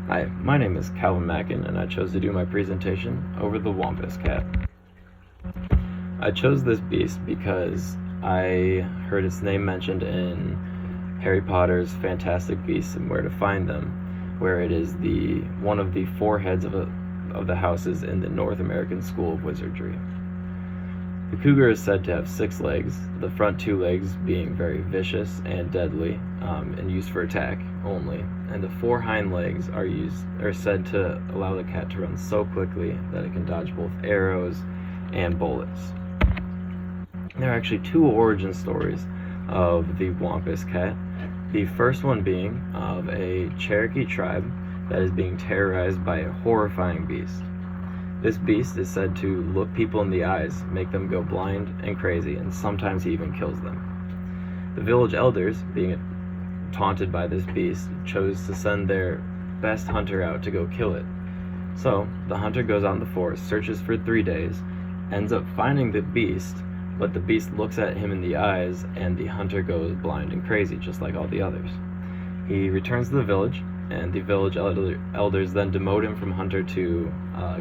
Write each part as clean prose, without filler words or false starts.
Hi, my name is Calvin Mackin, and I chose to do my presentation over the Wampus Cat. I chose this beast because I heard its name mentioned in Harry Potter's Fantastic Beasts and Where to Find Them, where it is one of the four heads of the houses in the North American School of Wizardry. The cougar is said to have 6 legs, the front 2 legs being very vicious and deadly, and used for attack only, and the 4 hind legs are said to allow the cat to run so quickly that it can dodge both arrows and bullets. There are actually 2 origin stories of the Wampus cat. The first one being of a Cherokee tribe that is being terrorized by a horrifying beast. This beast is said to look people in the eyes, make them go blind and crazy, and sometimes he even kills them. The village elders, being taunted by this beast, chose to send their best hunter out to go kill it. So, the hunter goes out in the forest, searches for 3 days, ends up finding the beast, but the beast looks at him in the eyes, and the hunter goes blind and crazy, just like all the others. He returns to the village, and the village elders then demote him from hunter to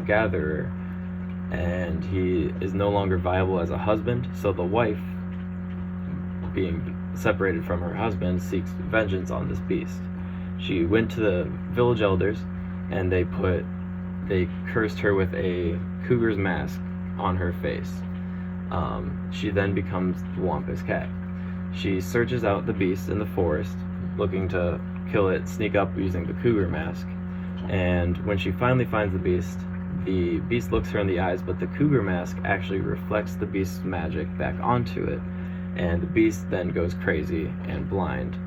gatherer, and he is no longer viable as a husband, so the wife, being separated from her husband, seeks vengeance on this beast. She went to the village elders, and they cursed her with a cougar's mask on her face. She then becomes the Wampus cat. She searches out the beast in the forest, looking to kill it, sneak up using the cougar mask, and when she finally finds the beast looks her in the eyes, but the cougar mask actually reflects the beast's magic back onto it, and the beast then goes crazy and blind.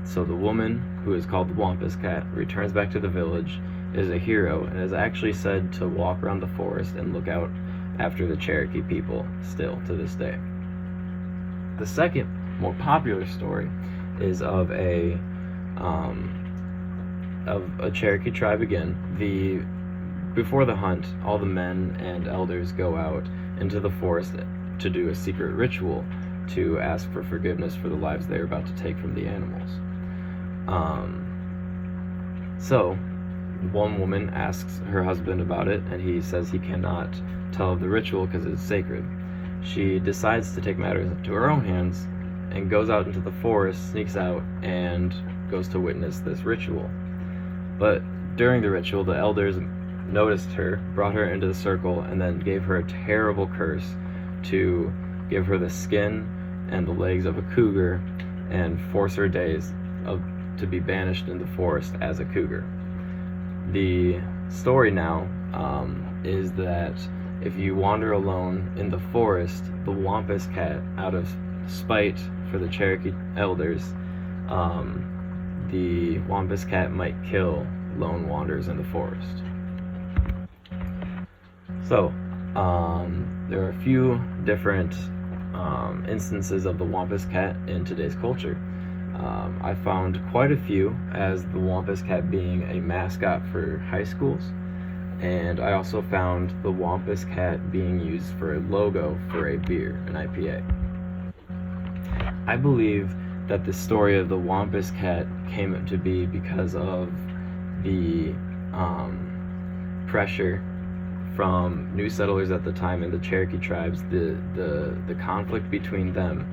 So the woman, who is called the Wampus cat, returns back to the village, is a hero, and is actually said to walk around the forest and look out after the Cherokee people still to this day. The second, more popular story is of a Cherokee tribe again. Before the hunt, all the men and elders go out into the forest to do a secret ritual to ask for forgiveness for the lives they are about to take from the animals. So one woman asks her husband about it, and he says he cannot tell of the ritual because it's sacred. She decides to take matters into her own hands and goes out into the forest, sneaks out, and goes to witness this ritual. But during the ritual, the elders noticed her, brought her into the circle, and then gave her a terrible curse to give her the skin and the legs of a cougar and force her days to be banished in the forest as a cougar. The story now is that if you wander alone in the forest, the Wampus cat, out of spite for the Cherokee elders, the Wampus cat might kill lone wanderers in the forest. So, there are a few different instances of the Wampus cat in today's culture. I found quite a few as the Wampus cat being a mascot for high schools, and I also found the Wampus cat being used for a logo for a beer, an IPA. I believe that the story of the Wampus cat came to be because of the pressure from new settlers at the time in the Cherokee tribes. The conflict between them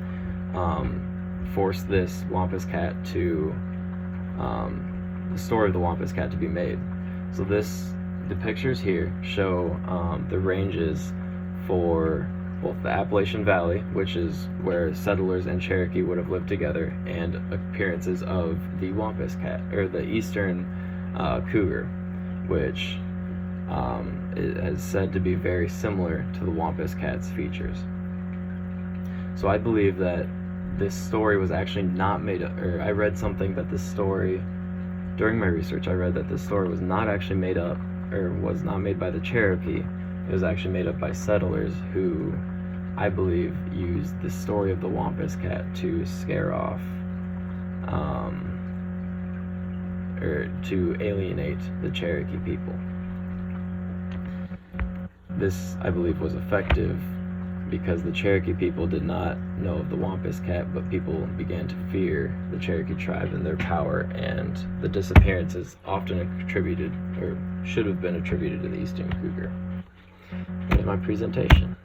forced this Wampus cat to the story of the Wampus cat to be made. So the pictures here show the ranges for both the Appalachian Valley, which is where settlers and Cherokee would have lived together, and appearances of the Wampus cat, or the eastern cougar, which is said to be very similar to the Wampus cat's features. So I believe that this story was actually not made up, or I read something that this story, during my research, I read that this story was not actually made up, or was not made by the Cherokee. It was actually made up by settlers who, I believe, used the story of the Wampus cat to scare off, or to alienate the Cherokee people. This, I believe, was effective because the Cherokee people did not know of the Wampus Cat, but people began to fear the Cherokee tribe and their power, and the disappearance is often attributed, or should have been attributed, to the Eastern Cougar. That is my presentation.